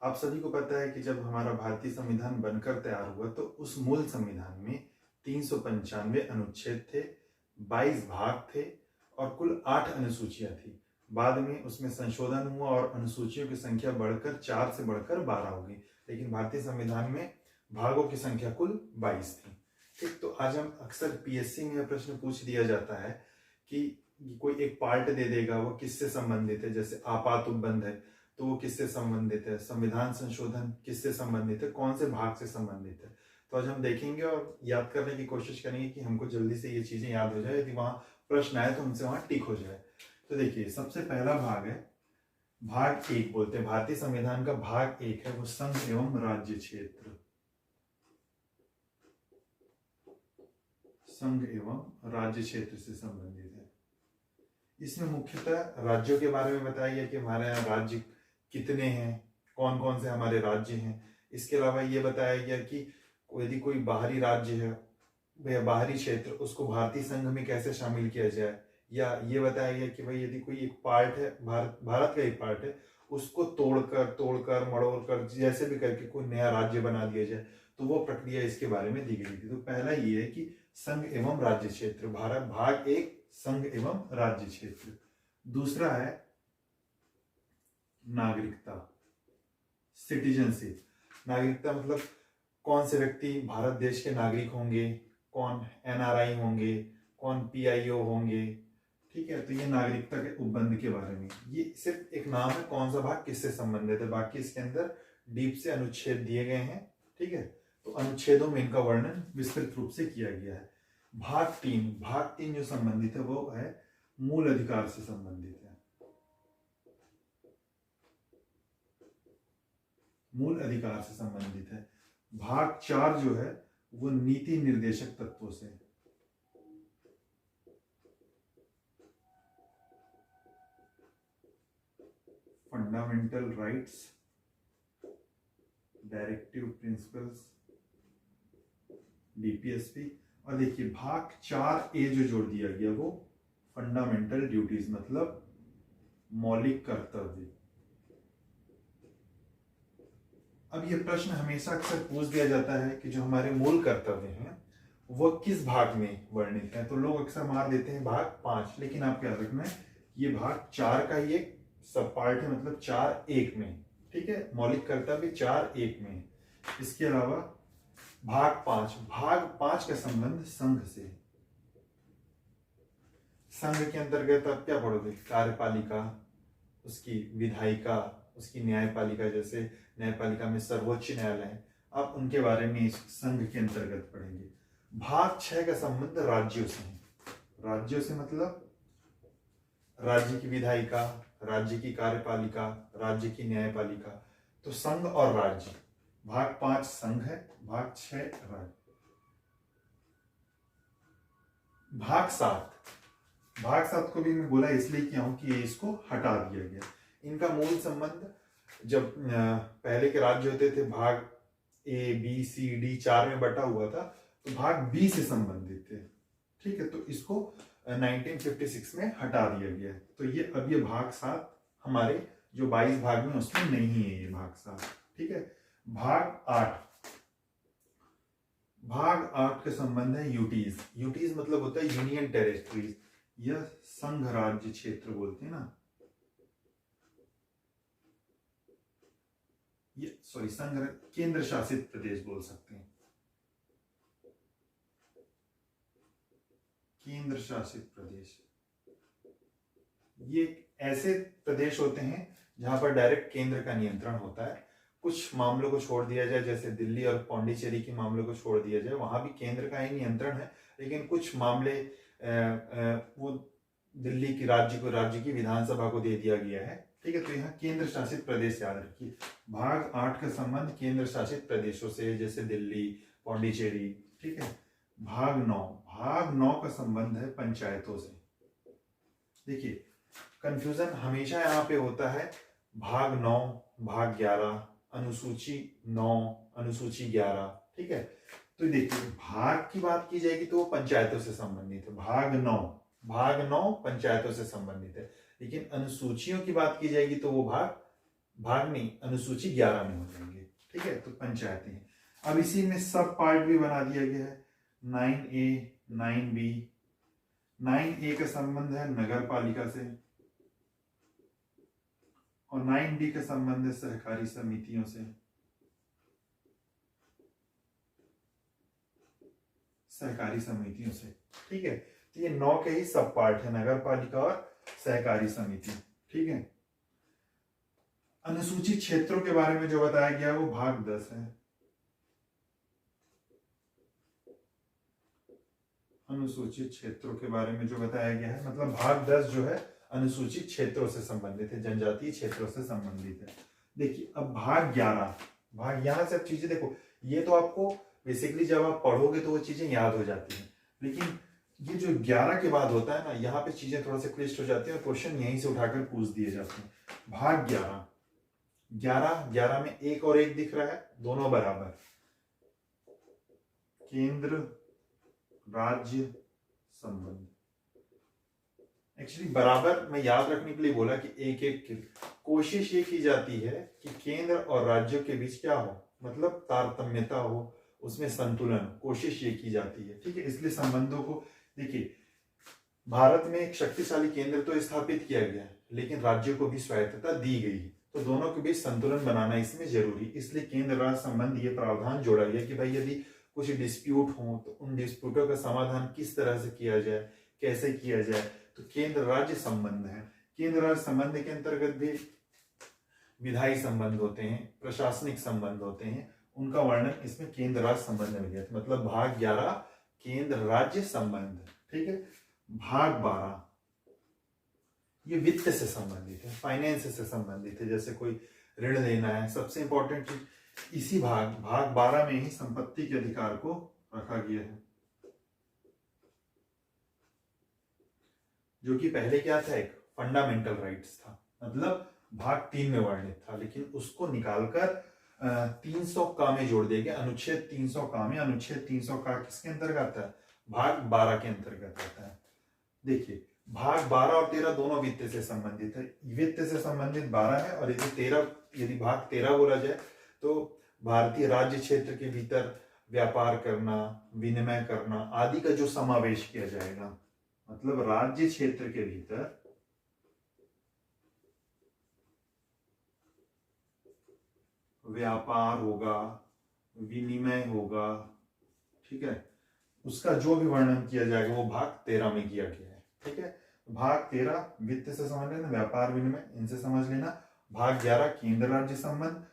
आप सभी को पता है कि जब हमारा भारतीय संविधान बनकर तैयार हुआ तो उस मूल संविधान में 395 अनुच्छेद थे, 22 भाग थे और कुल 8 अनुसूचियां थी। बाद में उसमें संशोधन हुआ और अनुसूचियों की संख्या बढ़कर 4 से बढ़कर 12 हो गई, लेकिन भारतीय संविधान में भागों की संख्या कुल 22 थी। ठीक, तो आज हम अक्सर पीएससी में यह प्रश्न पूछ दिया जाता है कि कोई एक पार्ट दे देगा, वो किससे संबंधित है। जैसे आपात उपबंध है तो वो किससे संबंधित है, संविधान संशोधन किससे संबंधित है, कौन से भाग से संबंधित है। तो आज हम देखेंगे और याद करने की कोशिश करेंगे कि हमको जल्दी से ये चीजें याद हो जाए, यदि वहां प्रश्न आए तो हमसे वहां टिक हो जाए। तो देखिए, सबसे पहला भाग है भाग 1 बोलते हैं। भारतीय संविधान का भाग 1 है वो संघ एवं राज्य क्षेत्र। संघ एवं राज्य क्षेत्र से संबंधित है। इसमें मुख्यतः राज्यों के बारे में बताया गया कि हमारे यहाँ राज्य कितने हैं, कौन कौन से हमारे राज्य हैं। इसके अलावा ये बताया गया कि यदि कोई बाहरी राज्य है या बाहरी क्षेत्र, उसको भारतीय संघ में कैसे शामिल किया जाए। या ये बताया गया कि भाई यदि कोई एक पार्ट है, भारत का एक पार्ट है, उसको तोड़कर मड़ोड़कर जैसे भी करके कोई नया राज्य बना दिया जाए, तो वो प्रक्रिया इसके बारे में दी गई थी। तो पहला ये है कि संघ एवं राज्य क्षेत्र, भारत भाग 1 संघ एवं राज्य क्षेत्र। दूसरा है नागरिकता, सिटीजनशिप। नागरिकता मतलब कौन से व्यक्ति भारत देश के नागरिक होंगे, कौन एनआरआई होंगे, कौन पीआईओ होंगे। ठीक है, तो ये नागरिकता के उपबंध के बारे में। ये सिर्फ एक नाम है, कौन सा भाग किससे संबंधित है, बाकी इसके अंदर डीप से अनुच्छेद दिए गए हैं। ठीक है, तो अनुच्छेदों में इनका वर्णन विस्तृत रूप से किया गया है। भाग 3 जो संबंधित है वो है मूल अधिकार से संबंधित है। मूल अधिकार से संबंधित है। भाग 4 जो है वो नीति निर्देशक तत्वों से। Fundamental rights, directive principles, DPSP. और देखिए भाग 4A जो जोड़ दिया गया वो फंडामेंटल ड्यूटीज, मतलब मौलिक कर्तव्य। अब ये प्रश्न हमेशा अक्सर पूछ दिया जाता है कि जो हमारे मूल कर्तव्य हैं वो किस भाग में वर्णित है। तो लोग अक्सर मार देते हैं भाग 5, लेकिन आपको याद रखना है ये भाग 4 का ही एक सब पार्ट है, मतलब 4(1) में। ठीक है, मौलिक कर्तव्य 4(1) में। इसके अलावा भाग 5 का संबंध संघ से। संघ के अंतर्गत आप क्या पढ़ोगे, कार्यपालिका, उसकी विधायिका, उसकी न्यायपालिका। जैसे न्यायपालिका में सर्वोच्च न्यायालय है, आप उनके बारे में इस संघ के अंतर्गत पढ़ेंगे। भाग 6 का संबंध राज्यों से है। राज्यों से मतलब राज्य की विधायिका, राज्य की कार्यपालिका, राज्य की न्यायपालिका। तो संघ और राज्य। भाग 5 संघ है, भाग 6 राज्य। भाग 7 को भी मैं बोला इसलिए किया हूं कि इसको हटा दिया गया। इनका मूल संबंध जब पहले के राज्य होते थे, भाग ए बी सी डी 4 में बटा हुआ था, तो भाग बी से संबंधित थे। ठीक है, तो इसको 1956 में हटा दिया गया। तो ये अब ये भाग 7 हमारे जो 22 भाग में उसमें नहीं है, ये भाग 7। ठीक है, भाग 8 का संबंध है यूटीज। यूटीज मतलब होता है यूनियन टेरिटरीज, यह संघ राज्य क्षेत्र बोलते हैं ना, ये सॉरी संघ केंद्र शासित प्रदेश बोल सकते हैं। केंद्र शासित प्रदेश ये ऐसे प्रदेश होते हैं जहां पर डायरेक्ट केंद्र का नियंत्रण होता है। कुछ मामलों को छोड़ दिया जाए, जैसे दिल्ली और पौंडीचेरी के मामलों को छोड़ दिया जाए, वहां भी केंद्र का ही नियंत्रण है, लेकिन कुछ मामले वो दिल्ली की राज्य की विधानसभा को दे दिया गया है। ठीक है, तो यहाँ केंद्र शासित प्रदेश याद रखिए। भाग 8 का संबंध केंद्र शासित प्रदेशों से, जैसे दिल्ली, पौंडीचेरी। ठीक है, भाग 9 का संबंध है पंचायतों से। देखिए, कंफ्यूजन हमेशा यहाँ पे होता है, भाग 9, भाग 11, अनुसूची 9, अनुसूची 11। ठीक है, तो देखिए भाग की बात की जाएगी तो वो पंचायतों से संबंधित है। भाग 9 पंचायतों से संबंधित है, लेकिन अनुसूचियों की बात की जाएगी तो वो भाग भाग नहीं, अनुसूची 11 में हो जाएंगे। ठीक है, तो पंचायतें हैं। अब इसी में सब पार्ट भी बना दिया गया है। 9A 9B। 9A का संबंध है नगर पालिका से और 9B का संबंध है सहकारी समितियों से। सहकारी समितियों से, ठीक है। तो ये 9 के ही सब पार्ट है, नगर पालिका और सहकारी समिति। ठीक है। अनुसूचित क्षेत्रों के बारे में जो बताया गया वो भाग 10 है। अनुसूचित क्षेत्रों के बारे में जो बताया गया है, मतलब भाग 10 जो है अनुसूचित क्षेत्रों से संबंधित है, जनजातीय क्षेत्रों से संबंधित है। देखिए अब भाग 11, भाग यहां से अब चीजें देखो, ये तो आपको बेसिकली जब आप पढ़ोगे तो वो चीजें याद हो जाती हैं, लेकिन ये जो 11 के बाद होता है ना, यहाँ पे चीजें थोड़ा सा क्लिष्ट हो जाती है और क्वेश्चन यहीं से उठाकर पूछ दिए जाते हैं। भाग 11, 11 में 1 और 1 दिख रहा है, दोनों बराबर। केंद्र राज्य संबंध, एक्चुअली बराबर मैं याद रखने के लिए बोला कि एक एक कोशिश ये की जाती है कि केंद्र और राज्यों के बीच क्या हो, मतलब तारतम्यता हो, उसमें संतुलन, कोशिश ये की जाती है। ठीक है, इसलिए संबंधों को देखिए, भारत में एक शक्तिशाली केंद्र तो स्थापित किया गया है, लेकिन राज्यों को भी स्वायत्तता दी गई है, तो दोनों के बीच संतुलन बनाना इसमें जरूरी, इसलिए केंद्र राज्य संबंध ये प्रावधान जोड़ा गया कि भाई यदि कुछ डिस्प्यूट हो तो उन डिस्प्यूटों का समाधान किस तरह से किया जाए, कैसे किया जाए, तो केंद्र राज्य संबंध है। केंद्र राज्य संबंध के अंतर्गत भी विधायी संबंध होते हैं, प्रशासनिक संबंध होते हैं, उनका वर्णन इसमें केंद्र राज्य संबंध में दिया था। मतलब भाग 11 केंद्र राज्य संबंध। ठीक है। भाग 12 ये वित्त से संबंधित है, फाइनेंस से संबंधित है, जैसे कोई ऋण देना है। सबसे इंपॉर्टेंट चीज इसी भाग 12 में ही संपत्ति के अधिकार को रखा गया है, जो कि पहले क्या था, एक फंडामेंटल राइट्स था, मतलब भाग 3 में वर्णित था, लेकिन उसको निकालकर 300 का में जोड़ दिया गया। अनुच्छेद 300 का में, अनुच्छेद 300 का किसके अंतर्गत आता है, भाग 12 के अंतर्गत आता है। देखिए भाग 12 और 13 दोनों वित्त से संबंधित है। वित्त से संबंधित 12 है, और यदि भाग 13 बोला जाए तो भारतीय राज्य क्षेत्र के भीतर व्यापार करना, विनिमय करना आदि का जो समावेश किया जाएगा, मतलब राज्य क्षेत्र के भीतर व्यापार होगा, विनिमय होगा, ठीक है, उसका जो भी वर्णन किया जाएगा वो भाग 13 में किया गया है। ठीक है, भाग 13 वित्त से समझ लेना, व्यापार विनिमय इनसे समझ लेना। भाग 11 केंद्र राज्य संबंध।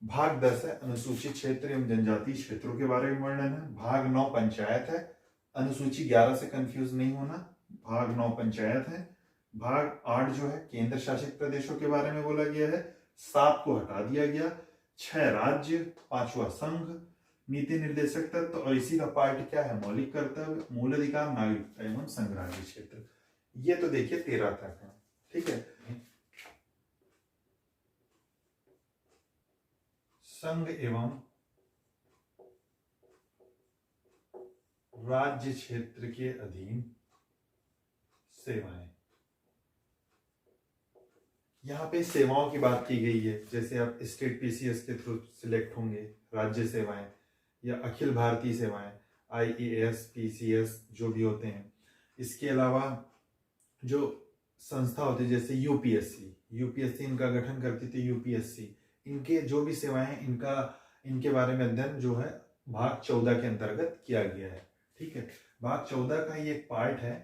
भाग 10 है अनुसूचित क्षेत्र एवं जनजातीय क्षेत्रों के बारे में वर्णन है। भाग 9 पंचायत है, अनुसूची 11 से कंफ्यूज नहीं होना, भाग 9 पंचायत है। भाग 8 जो है केंद्र शासित प्रदेशों के बारे में बोला गया है, 7 को हटा दिया गया, 6 राज्य, 5वां संघ, नीति निर्देशक तत्व, और इसी का पार्ट क्या है, मौलिक कर्तव्य, मूल अधिकार, नागरिकता एवं संघराज्य क्षेत्र। ये तो देखिए 13 तक है। ठीक है, संघ एवं राज्य क्षेत्र के अधीन सेवाएं, यहाँ पे सेवाओं की बात की गई है, जैसे आप स्टेट पीसीएस के थ्रू सिलेक्ट होंगे, राज्य सेवाएं या अखिल भारतीय सेवाएं, आईएएस पीसीएस जो भी होते हैं। इसके अलावा जो संस्था होती है जैसे यूपीएससी इनका गठन करती थी, यूपीएससी, इनके जो भी सेवाएं हैं इनके बारे में अध्ययन जो है भाग 14 के अंतर्गत किया गया है। ठीक है, भाग 14 का ही एक पार्ट है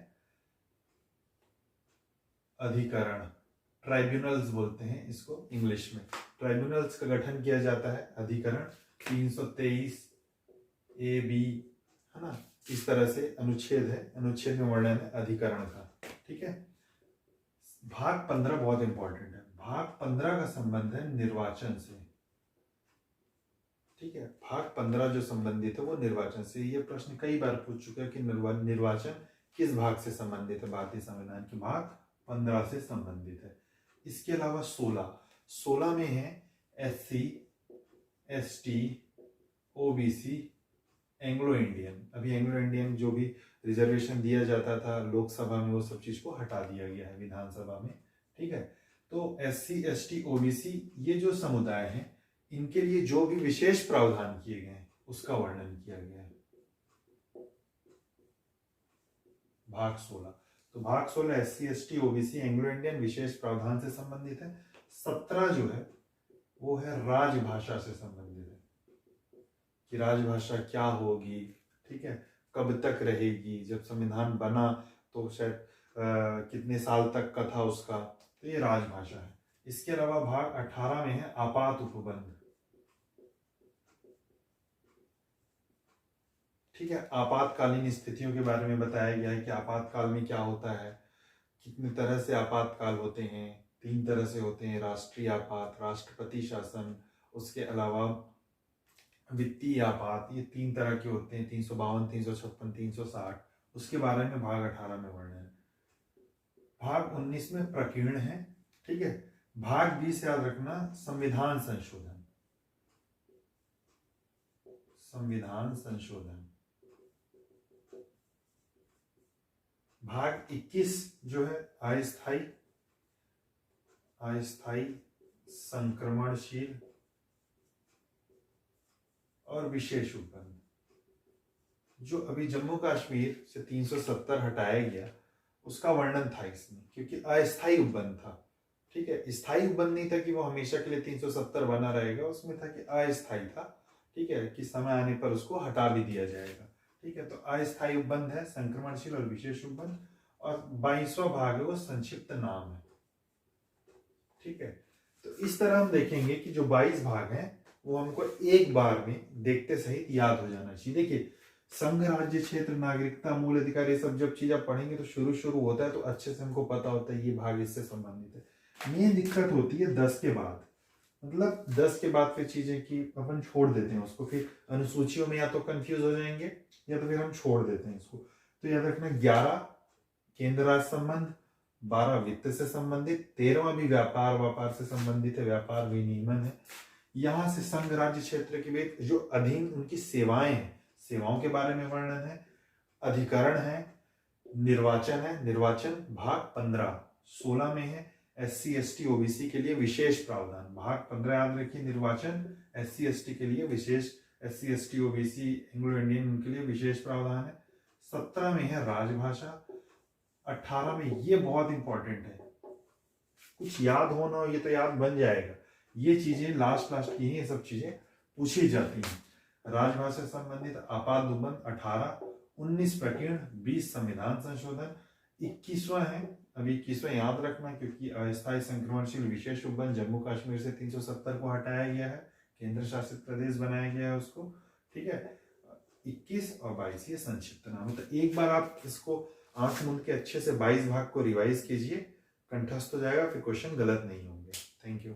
अधिकरण, ट्राइब्यूनल्स बोलते हैं इसको इंग्लिश में। ट्राइब्यूनल्स का गठन किया जाता है, अधिकरण 323 ए बी, है ना, इस तरह से अनुच्छेद है, अनुच्छेद में वर्णन है अधिकरण का। ठीक है, भाग 15 बहुत इंपॉर्टेंट है। भाग 15 का संबंध है निर्वाचन से। ठीक है, भाग 15 जो संबंधित है वो निर्वाचन से। ये प्रश्न कई बार पूछ चुका है कि निर्वाचन किस भाग से संबंधित है, भारतीय संविधान के भाग 15 से संबंधित है। इसके अलावा 16 में है SC, ST, OBC, Anglo Indian. अभी एंग्लो इंडियन जो भी रिजर्वेशन दिया जाता था लोकसभा में, वो सब चीज को हटा दिया गया है विधानसभा में। ठीक है, तो SC ST OBC ये जो समुदाय हैं, इनके लिए जो भी विशेष प्रावधान किए गए हैं उसका वर्णन किया गया है। भाग 16। तो भाग 16 SC ST OBC Anglo Indian विशेष प्रावधान से संबंधित है। 17 जो है वो है राजभाषा से संबंधित है, कि राजभाषा क्या होगी, ठीक है, कब तक रहेगी, जब संविधान बना तो शायद कितने साल तक का था उसका, तो ये राजभाषा है। इसके अलावा भाग 18 में है आपात उपबंध, ठीक है, आपातकालीन स्थितियों के बारे में बताया गया है कि आपातकाल में क्या होता है, कितने तरह से आपातकाल होते हैं। 3 तरह से होते हैं, राष्ट्रीय आपात, राष्ट्रपति शासन, उसके अलावा वित्तीय आपात, ये 3 तरह के होते हैं, 352, 356, 360, उसके बारे में भाग 18 में वर्णन है। भाग 19 में प्रकीर्ण है, ठीक है। भाग 20 याद रखना, संविधान संशोधन, संविधान संशोधन। भाग 21 जो है अस्थायी, अस्थायी, संक्रमणशील और विशेष उपबंध। जो अभी जम्मू कश्मीर से 370 हटाया गया उसका वर्णन था इसमें, क्योंकि अस्थायी उपबंध था, ठीक है। स्थायी उपबंध नहीं था कि वो हमेशा के लिए 370 बना रहेगा, उसमें था कि अस्थायी था, ठीक है, कि समय आने पर उसको हटा भी दिया जाएगा, ठीक है। तो अस्थायी उपबंध है, संक्रमणशील और विशेष उपबंध। और 22वां भाग है वो संक्षिप्त नाम है, ठीक है। तो इस तरह हम देखेंगे कि जो 22 भाग हैं वो हमको एक बार में देखते सहित याद हो जाना चाहिए। देखिए, संघ, राज्य, क्षेत्र, नागरिकता, मूल अधिकार, ये सब जब चीज आप पढ़ेंगे तो शुरू होता है तो अच्छे से हमको पता होता है ये भाग इससे संबंधित है। मेन दिक्कत होती है 10 के बाद, मतलब 10 के बाद फिर चीजें की अपन छोड़ देते हैं उसको, फिर अनुसूचियों में या तो कंफ्यूज हो जाएंगे या तो फिर हम छोड़ देते हैं इसको। तो याद रखना, 11 केंद्र राज्य संबंध, 12 वित्त से संबंधित, 13वां भी व्यापार से संबंधित है, व्यापार विनियमन है। यहां से संघ, राज्य, क्षेत्र के बीच जो अधीन उनकी सेवाएं हैं, सेवाओं के बारे में वर्णन है। अधिकरण है, निर्वाचन है, निर्वाचन भाग 15। 16 में है SC ST OBC के लिए विशेष प्रावधान, भाग 15 याद रखिए, निर्वाचन, SC ST के लिए विशेष, SC ST OBC Anglo Indian उनके लिए विशेष प्रावधान है। 17 में है राजभाषा। 18 में, ये बहुत इंपॉर्टेंट है, कुछ याद होना हो ये तो याद बन जाएगा, ये चीजें लास्ट की ये सब चीजें पूछी जाती हैं। राजभाषा से संबंधित आपात उपबंध 18, 19 प्रकीर्ण, 20 संविधान संशोधन, 21वां है, अभी 21वां याद रखना क्योंकि अस्थायी संक्रमणशील विशेष उपबंध जम्मू कश्मीर से 370 को हटाया गया है, केंद्र शासित प्रदेश बनाया गया है उसको, ठीक है। 21 और 22 ये संक्षिप्त नाम है। तो एक बार आप इसको आंख मूंद के अच्छे से 22 भाग को रिवाइज कीजिए, कंठस्थ हो जाएगा, फिर क्वेश्चन गलत नहीं होंगे। Thank you.